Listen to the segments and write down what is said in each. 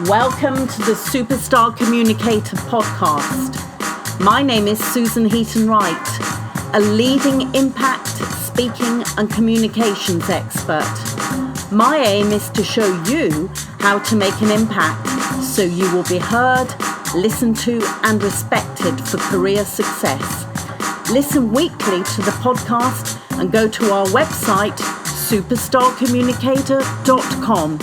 Welcome to the Superstar Communicator podcast. My name is Susan Heaton-Wright, a leading impact, speaking and communications expert. My aim is to show you how to make an impact so you will be heard, listened to and respected for career success. Listen weekly to the podcast and go to our website, superstarcommunicator.com.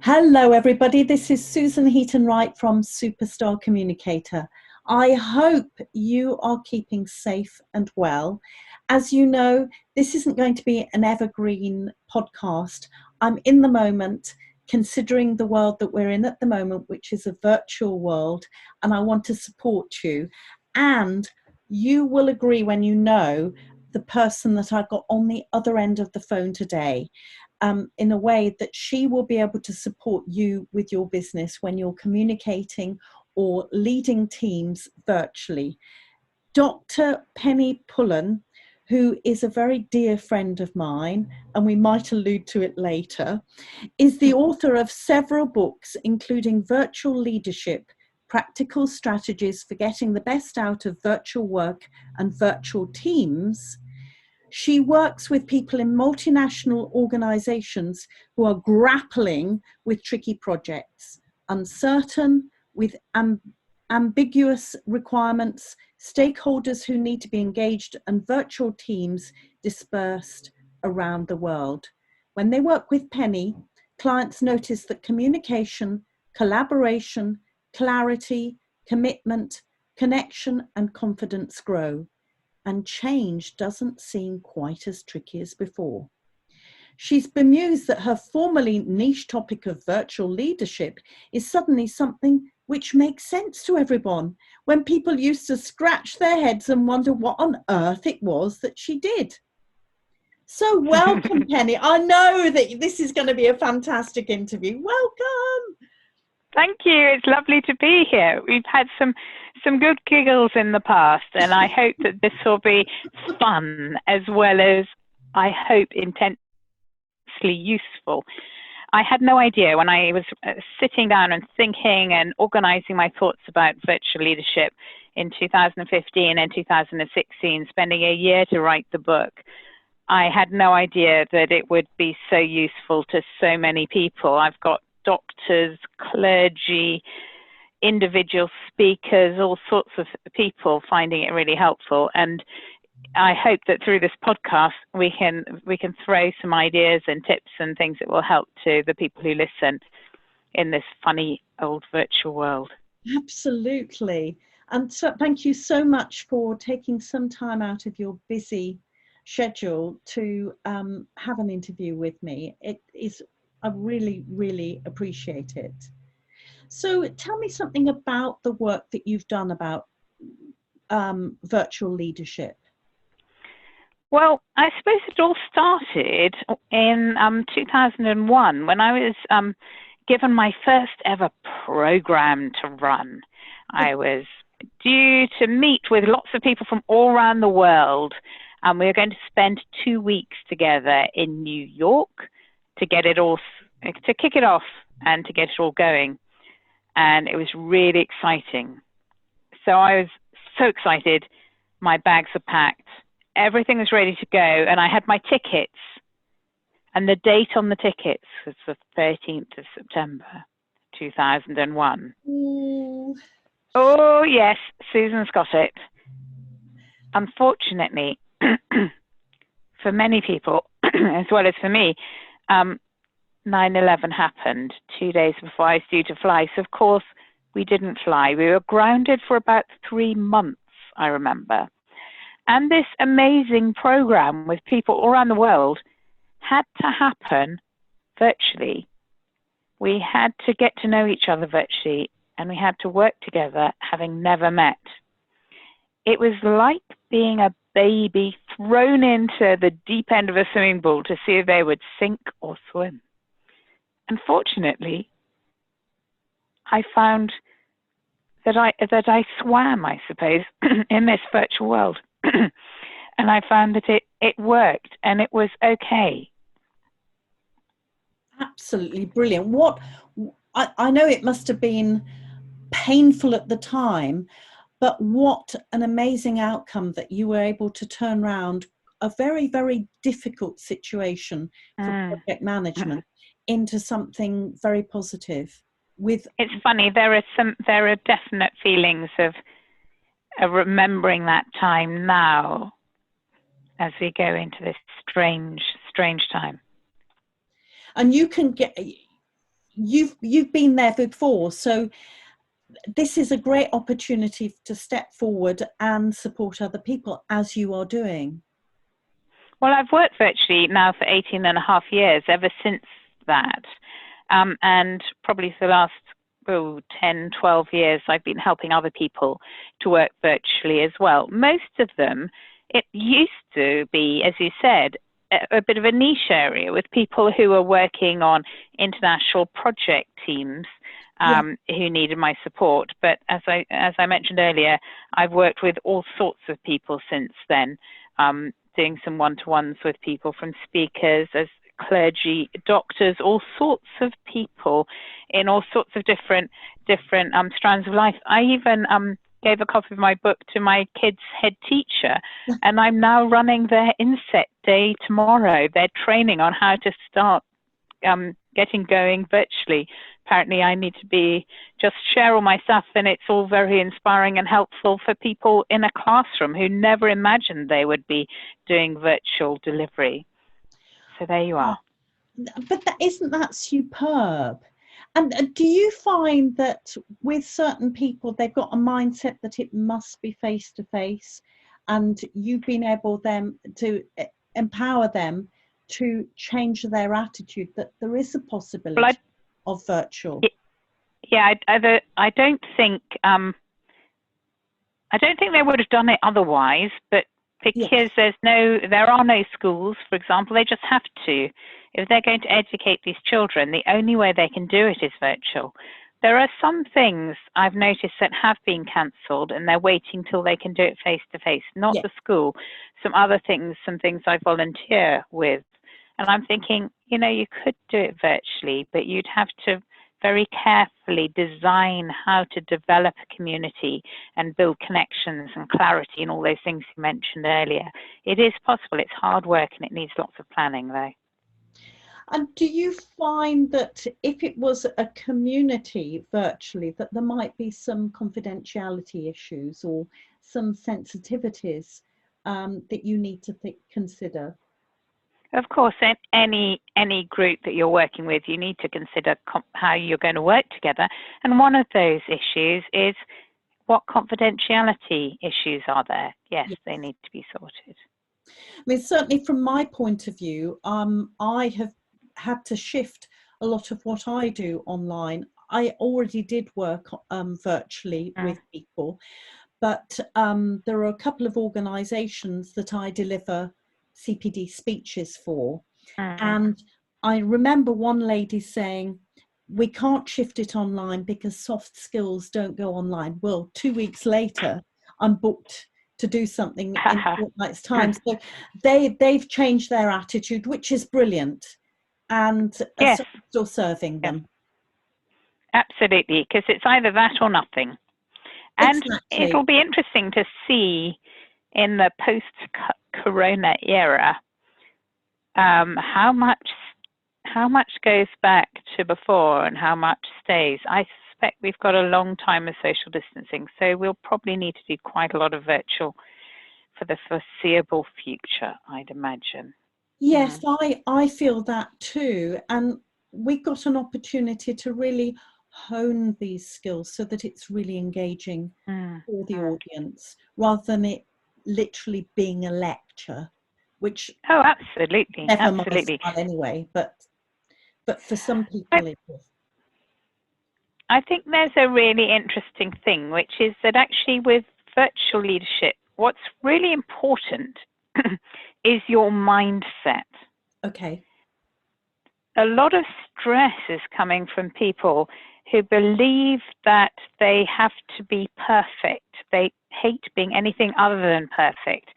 Hello everybody, this is Susan Heaton-Wright from Superstar Communicator. I hope you are keeping safe and well. As you know, this isn't going to be an evergreen podcast. I'm in the moment, considering the world that we're in at the moment, which is a virtual world, and I want to support you. And you will agree when you know the person that I got on the other end of the phone today. In a way that she will be able to support you with your business when you're communicating or leading teams virtually. Dr. Penny Pullen, who is a very dear friend of mine, and we might allude to it later, is the author of several books, including Virtual Leadership, Practical Strategies for Getting the Best Out of Virtual Work and Virtual Teams. She works with people in multinational organizations who are grappling with tricky projects, uncertain, with ambiguous requirements, stakeholders who need to be engaged, and virtual teams dispersed around the world. When they work with Penny, clients notice that communication, collaboration, clarity, commitment, connection, and confidence grow. And change doesn't seem quite as tricky as before. She's bemused that her formerly niche topic of virtual leadership is suddenly something which makes sense to everyone, when people used to scratch their heads and wonder what on earth it was that she did. So welcome, Penny. I know that this is going to be a fantastic interview. Welcome. Thank you. It's lovely to be here. We've had some good giggles in the past, and I hope that this will be fun as well as, I hope, intensely useful. I had no idea when I was sitting down and thinking and organizing my thoughts about virtual leadership in 2015 and 2016, spending a year to write the book. I had no idea that it would be so useful to so many people. I've got doctors, clergy, individual speakers, all sorts of people finding it really helpful. And I hope that through this podcast, we can throw some ideas and tips and things that will help to the people who listen in this funny old virtual world. Absolutely. And so thank you so much for taking some time out of your busy schedule to have an interview with me. I really, really appreciate it. So tell me something about the work that you've done about virtual leadership. Well, I suppose it all started in 2001 when I was given my first ever program to run. I was due to meet with lots of people from all around the world, and we were going to spend 2 weeks together in New York to kick it off and to get it all going. And it was really exciting. So I was so excited. My bags were packed. Everything was ready to go. And I had my tickets. And the date on the tickets was the 13th of September, 2001. Ooh. Oh, yes, Susan's got it. Unfortunately, for many people, as well as for me, 9/11 happened 2 days before I was due to fly. So, of course, we didn't fly. We were grounded for about 3 months, I remember. And this amazing program with people all around the world had to happen virtually. We had to get to know each other virtually, and we had to work together, having never met. It was like being a baby thrown into the deep end of a swimming pool to see if they would sink or swim. Unfortunately, I found that I swam, I suppose, in this virtual world. And I found that it worked and it was okay. Absolutely brilliant. I know it must have been painful at the time, but what an amazing outcome that you were able to turn around a very, very difficult situation for Mm. project management into something very positive. With It's funny, there are definite feelings of remembering that time now as we go into this strange time. and you can get you've been there before, so this is a great opportunity to step forward and support other people as you are doing. Well, I've worked virtually now for 18 and a half years, ever since that. And probably for the last 10, 12 years, I've been helping other people to work virtually as well. Most of them, it used to be, as you said, a bit of a niche area with people who are working on international project teams who needed my support. But as I mentioned earlier, I've worked with all sorts of people since then, doing some one-to-ones with people, from speakers, as clergy, doctors, all sorts of people in all sorts of different strands of life. I even gave a copy of my book to my kids' head teacher, and I'm now running their inset day tomorrow. They're training on how to start getting going virtually. Apparently I need to just share all my stuff, and it's all very inspiring and helpful for people in a classroom who never imagined they would be doing virtual delivery. So there you are. But isn't that superb? And do you find that with certain people, they've got a mindset that it must be face to face, and you've been able to empower them to change their attitude, that there is a possibility of virtual? Yeah, I don't think they would have done it otherwise, but because there are no schools, for example, they just have to. If they're going to educate these children, the only way they can do it is virtual. There are some things I've noticed that have been cancelled, and they're waiting till they can do it face to face, not the school. Some things I volunteer with. And I'm thinking, you could do it virtually, but you'd have to very carefully design how to develop a community and build connections and clarity and all those things you mentioned earlier. It is possible. It's hard work, and it needs lots of planning, though. And do you find that if it was a community virtually, that there might be some confidentiality issues or some sensitivities that you need to consider? Of course, any group that you're working with, you need to consider how you're going to work together. And one of those issues is, what confidentiality issues are there? Yes, they need to be sorted. I mean, certainly from my point of view, I have had to shift a lot of what I do online. I already did work virtually with people, but there are a couple of organisations that I deliver CPD speeches for. And I remember one lady saying, we can't shift it online because soft skills don't go online. Well, 2 weeks later, I'm booked to do something in a fortnight's time. So they've changed their attitude, which is brilliant, and are still serving them. Absolutely, because it's either that or nothing. And it'll be interesting to see in the post-corona era how much goes back to before and how much stays. I suspect we've got a long time of social distancing, so we'll probably need to do quite a lot of virtual for the foreseeable future, I'd imagine. Yes, I feel that too. And we got an opportunity to really hone these skills so that it's really engaging for the audience, rather than it literally being a lecture, which absolutely, never mind anyway, but for some people it is. I think there's a really interesting thing, which is that actually with virtual leadership, what's really important is your mindset. Okay. A lot of stress is coming from people who believe that they have to be perfect. They hate being anything other than perfect.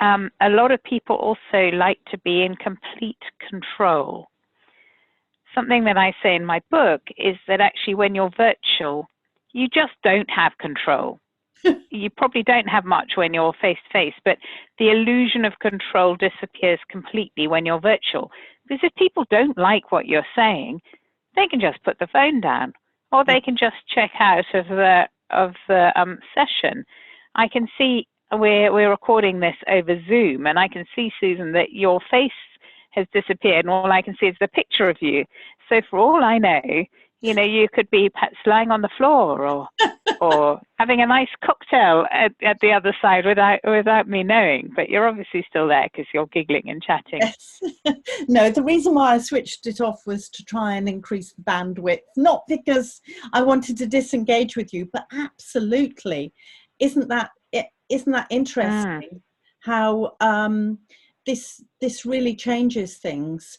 A lot of people also like to be in complete control. something that I say in my book is that actually when you're virtual, you just don't have control. You probably don't have much when you're face to face, but the illusion of control disappears completely when you're virtual. Because if people don't like what you're saying, they can just put the phone down, or they can just check out of the session. I can see we're recording this over Zoom, and I can see, Susan, that your face has disappeared, and all I can see is the picture of you. So for all I know, you could be perhaps lying on the floor or having a nice cocktail at the other side without me knowing. But you're obviously still there because you're giggling and chatting. Yes. No, the reason why I switched it off was to try and increase the bandwidth, not because I wanted to disengage with you, but absolutely. Isn't that interesting how this really changes things?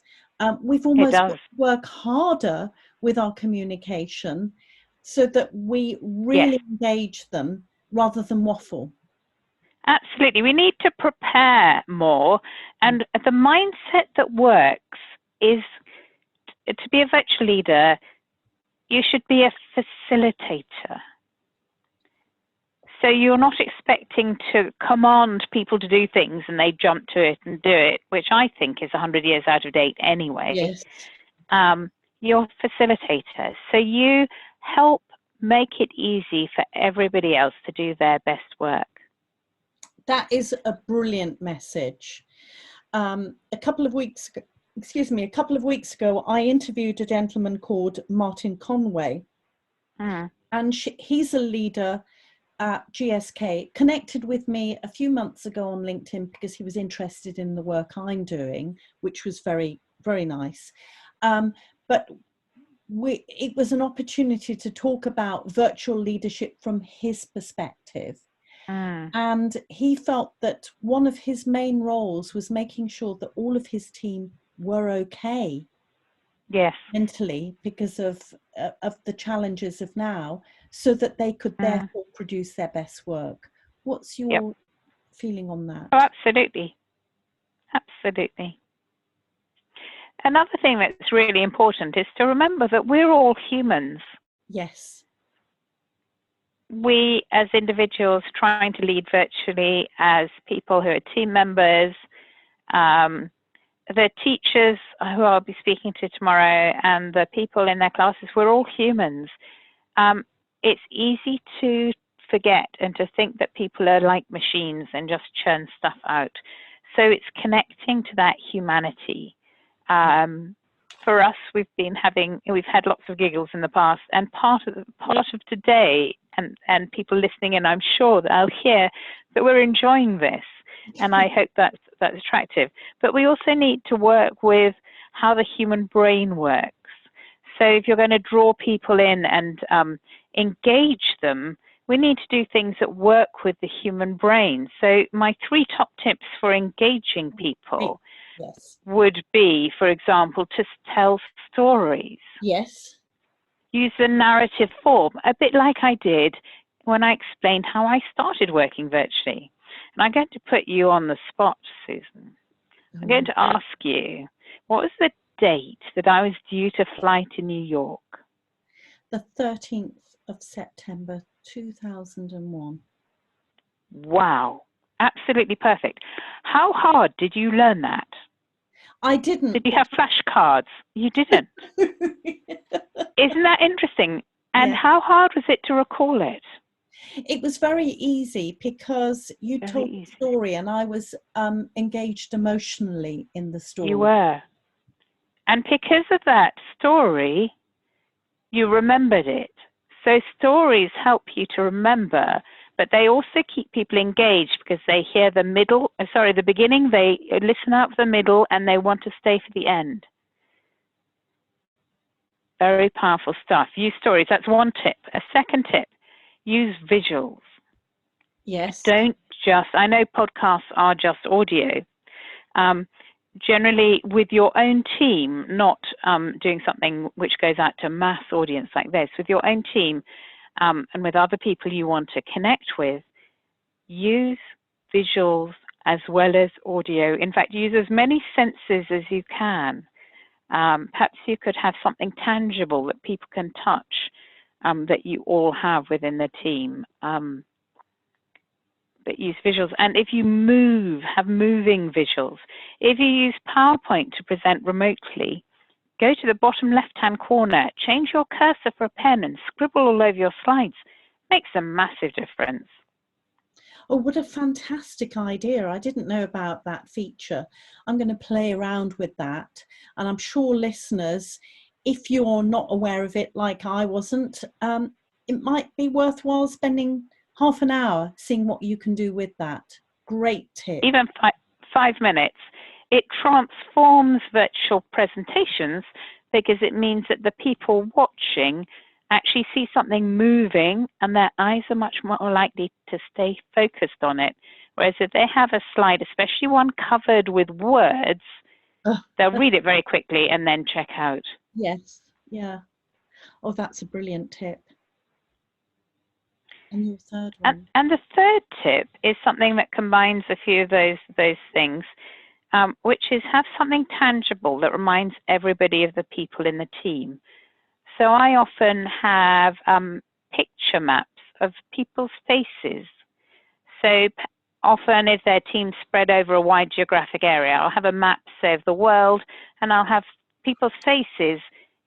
We've almost got to work harder with our communication so that we really engage them rather than waffle. Absolutely. We need to prepare more. And the mindset that works is to be a virtual leader, you should be a facilitator. So you're not expecting to command people to do things and they jump to it and do it, which I think is 100 years out of date anyway. Yes. You're a facilitator. So you help make it easy for everybody else to do their best work. That is a brilliant message. A couple of weeks ago, I interviewed a gentleman called Martin Conway, and he's a leader at GSK, connected with me a few months ago on LinkedIn because he was interested in the work I'm doing, which was very, very nice. But it was an opportunity to talk about virtual leadership from his perspective. And he felt that one of his main roles was making sure that all of his team were okay mentally because of the challenges of now, so that they could therefore produce their best work. What's your feeling on that? Oh, absolutely. Absolutely. Another thing that's really important is to remember that we're all humans. Yes. We, as individuals trying to lead virtually, as people who are team members, the teachers who I'll be speaking to tomorrow, and the people in their classes, we're all humans. It's easy to forget and to think that people are like machines and just churn stuff out. So it's connecting to that humanity. For us, we've had lots of giggles in the past, and part of today, and people listening in, I'm sure that they'll hear that we're enjoying this, and I hope that's attractive. But we also need to work with how the human brain works. So if you're going to draw people in and engage them, we need to do things that work with the human brain. So my 3 top tips for engaging people would be, for example, to tell stories. Yes. Use the narrative form, a bit like I did when I explained how I started working virtually. And I'm going to put you on the spot, Susan. I'm going to ask you, what was the date that I was due to fly to New York? The 13th of September, 2001. Wow, absolutely perfect. How hard did you learn that? I didn't. Did you have flashcards? You didn't. Isn't that interesting? And how hard was it to recall it? It was very easy because you told the story and I was engaged emotionally in the story. You were. And because of that story, you remembered it. So stories help you to remember, but they also keep people engaged because they hear the beginning, they listen out for the middle, and they want to stay for the end. Very powerful stuff. Use stories. That's one tip. A second tip, use visuals. Yes. I know podcasts are just audio. Generally with your own team, not doing something which goes out to a mass audience like this, with your own team and with other people you want to connect with, use visuals as well as audio. In fact, use as many senses as you can. Perhaps you could have something tangible that people can touch, that you all have within the team, that use visuals. And if you have moving visuals. If you use PowerPoint to present remotely, go to the bottom left-hand corner, change your cursor for a pen and scribble all over your slides. Makes a massive difference. Oh, what a fantastic idea. I didn't know about that feature. I'm going to play around with that. And I'm sure listeners, if you're not aware of it like I wasn't, it might be worthwhile spending half an hour seeing what you can do with that. Great tip. Even 5 minutes. It transforms virtual presentations because it means that the people watching actually see something moving and their eyes are much more likely to stay focused on it. Whereas if they have a slide, especially one covered with words, they'll read it very quickly and then check out. Yes, yeah. Oh, that's a brilliant tip. And your third one? And the third tip is something that combines a few of those things, which is have something tangible that reminds everybody of the people in the team. So I often have picture maps of people's faces. So often if their team's spread over a wide geographic area, I'll have a map, say, of the world, and I'll have people's faces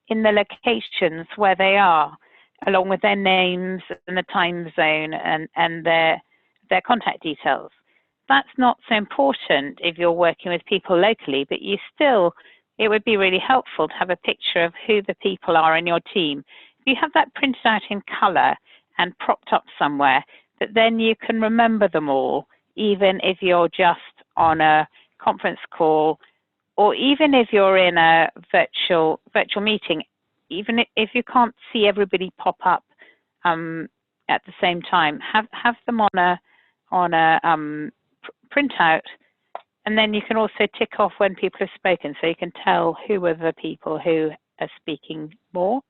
in the locations where they are, along with their names and the time zone and their contact details. That's not so important if you're working with people locally, but it would be really helpful to have a picture of who the people are in your team. If you have that printed out in color and propped up somewhere, that then you can remember them all, even if you're just on a conference call, or even if you're in a virtual meeting, even if you can't see everybody pop up at the same time, have them on a printout. And then you can also tick off when people have spoken, so you can tell who are the people who are speaking more,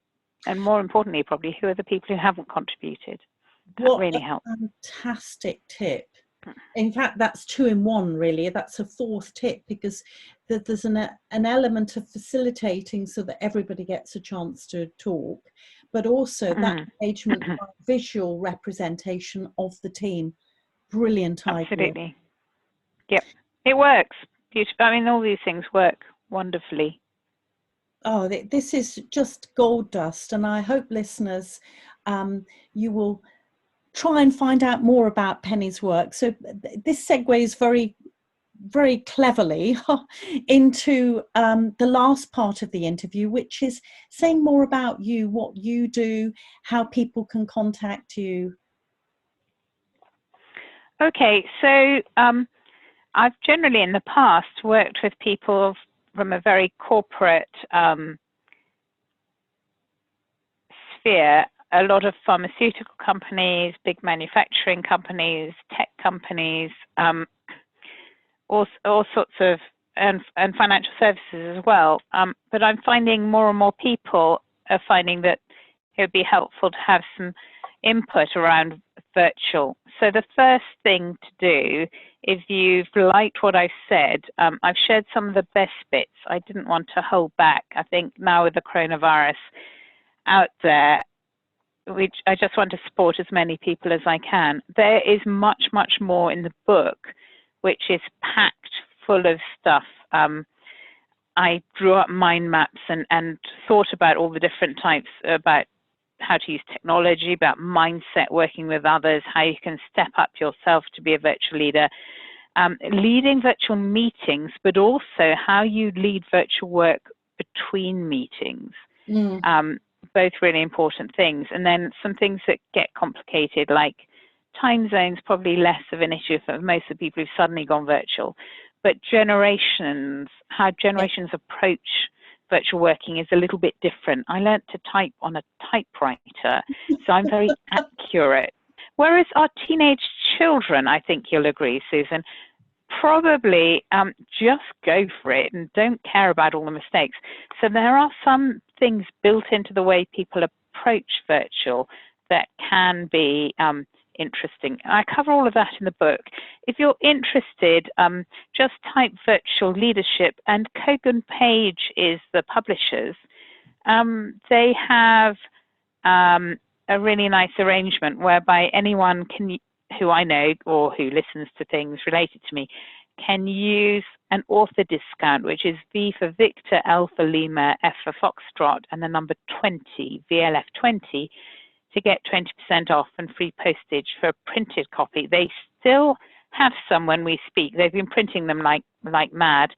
and more importantly, probably, who are the people who haven't contributed. That really helps. Fantastic tip. In fact, that's 2 in 1, really. That's a 4th tip, because there's an element of facilitating so that everybody gets a chance to talk, but also that engagement by visual representation of the team. Brilliant idea. Absolutely. Yep. It works. I mean, all these things work wonderfully. Oh, this is just gold dust. And I hope listeners, you will try and find out more about Penny's work. So this segues very, very cleverly into the last part of the interview, which is saying more about you, what you do, how people can contact you. Okay, so I've generally in the past worked with people from a very corporate sphere, a lot of pharmaceutical companies, big manufacturing companies, tech companies, all sorts of, and financial services as well. But I'm finding more and more people are finding that it would be helpful to have some input around virtual. So the first thing to do, if you've liked what I've said, I've shared some of the best bits. I didn't want to hold back. I think now with the coronavirus out there, which I just want to support as many people as I can. There is much, much more in the book, which is packed full of stuff. I drew up mind maps and thought about all the different types, about how to use technology, about mindset, working with others, how you can step up yourself to be a virtual leader, leading virtual meetings, but also how you lead virtual work between meetings. Both really important things. And then some things that get complicated, like time zones, probably less of an issue for most of the people who've suddenly gone virtual. But generations, how generations approach virtual working is a little bit different. I learned to type on a typewriter, so I'm very accurate. Whereas our teenage children, I think you'll agree, Susan, probably just go for it and don't care about all the mistakes. So there are some things built into the way people approach virtual that can be interesting. I cover all of that in the book. If you're interested, just type virtual leadership, and Kogan Page is the publishers. They have a really nice arrangement whereby anyone can, who I know or who listens to things related to me, can use an author discount, which is V for Victor, L for Lima, F for Foxtrot, and the number 20, VLF20, to get 20% off and free postage for a printed copy. They still have some when we speak. They've been printing them like mad.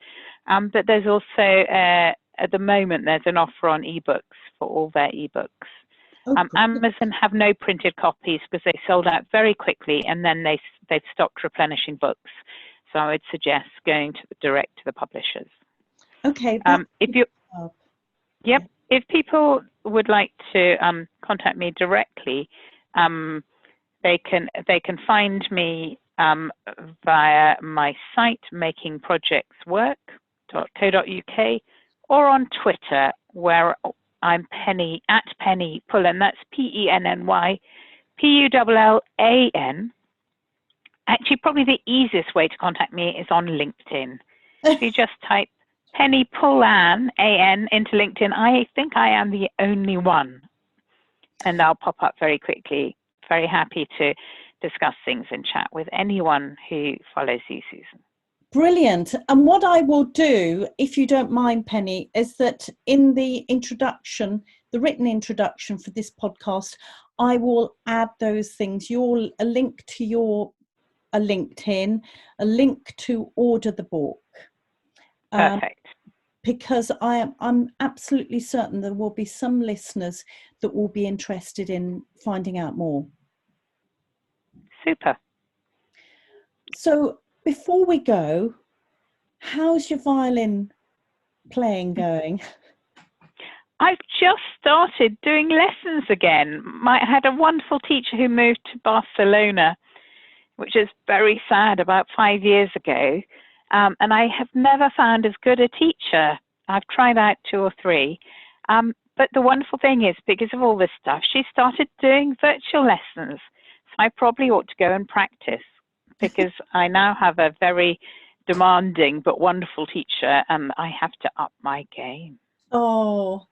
But there's also, at the moment, there's an offer on ebooks for all their ebooks. Amazon have no printed copies because they sold out very quickly, and then they've stopped replenishing books. So I would suggest going direct to the publishers. Okay. If people would like to contact me directly, they can find me via my site, makingprojectswork.co.uk, or on Twitter, where I'm Penny Pullen. That's PENNY PULLAN. Actually, probably the easiest way to contact me is on LinkedIn. If you just type Penny Pullan, AN, into LinkedIn, I think I am the only one. And I'll pop up very quickly. Very happy to discuss things and chat with anyone who follows you, Susan. Brilliant. And what I will do, if you don't mind, Penny, is that in the introduction, the written introduction for this podcast, I will add those things. A link to your LinkedIn, a link to order the book. Perfect. Because I'm absolutely certain there will be some listeners that will be interested in finding out more. Super. So before we go, how's your violin playing going? I've just started doing lessons again. I had a wonderful teacher who moved to Barcelona, which is very sad, about 5 years ago. And I have never found as good a teacher. I've tried out 2 or 3. But the wonderful thing is, because of all this stuff, she started doing virtual lessons. So I probably ought to go and practice, because I now have a very demanding but wonderful teacher, and I have to up my game. Oh,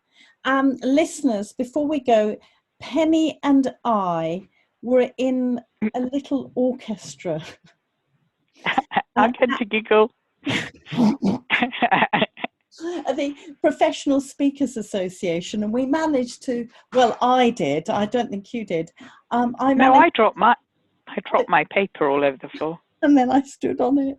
listeners, before we go, Penny and I were in a little orchestra. I tend to giggle. At the Professional Speakers Association, and we managed to, well, I did, I don't think you did. I dropped my paper all over the floor. And then I stood on it.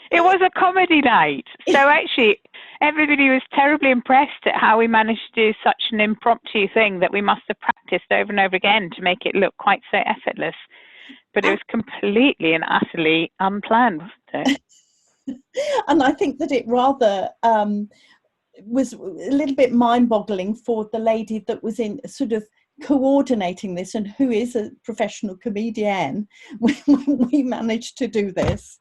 It was a comedy night. So actually, everybody was terribly impressed at how we managed to do such an impromptu thing that we must have practiced over and over again to make it look quite so effortless. But it was completely and utterly unplanned, wasn't it? And I think that it rather was a little bit mind-boggling for the lady that was in sort of coordinating this, and who is a professional comedian, when we managed to do this.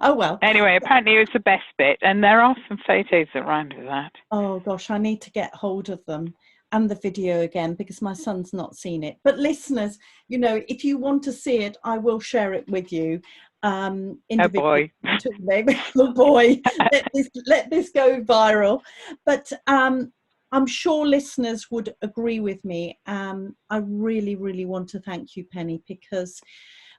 Oh well. Anyway, apparently it was the best bit, and there are some photos around of that. Oh gosh, I need to get hold of them and the video again, because my son's not seen it. But listeners, if you want to see it, I will share it with you. Individually. Oh boy, oh boy, let this go viral. But I'm sure listeners would agree with me. I really, really want to thank you, Penny, because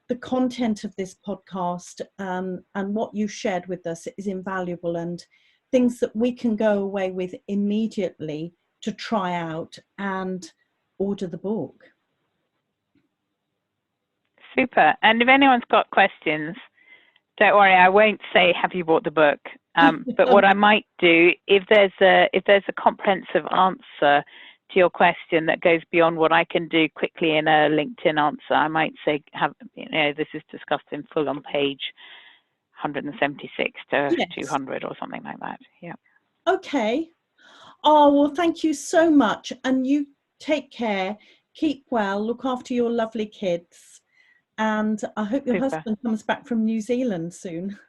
the content of this podcast and what you shared with us is invaluable, and things that we can go away with immediately to try out and order the book. Super. And if anyone's got questions, don't worry, I won't say, have you bought the book? But what I might do, if there's a comprehensive answer to your question that goes beyond what I can do quickly in a LinkedIn answer, I might say, this is discussed in full on page 176 to 200 or something like that. Yeah. Okay. Oh, well, thank you so much. And you take care, keep well, look after your lovely kids. And I hope your husband comes back from New Zealand soon.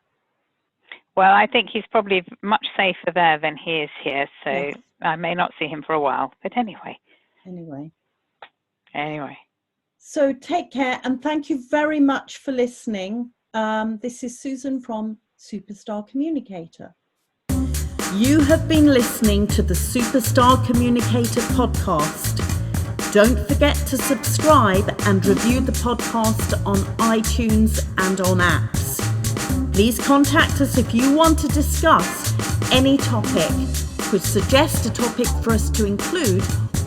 Well, I think he's probably much safer there than he is here. So I may not see him for a while. But anyway. Anyway. So take care, and thank you very much for listening. This is Susan from Superstar Communicator. You have been listening to the Superstar Communicator podcast. Don't forget to subscribe and review the podcast on iTunes and on apps. Please contact us if you want to discuss any topic, could suggest a topic for us to include,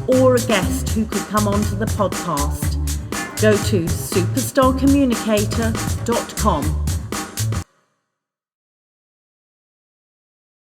or a guest who could come onto the podcast. Go to superstarcommunicator.com.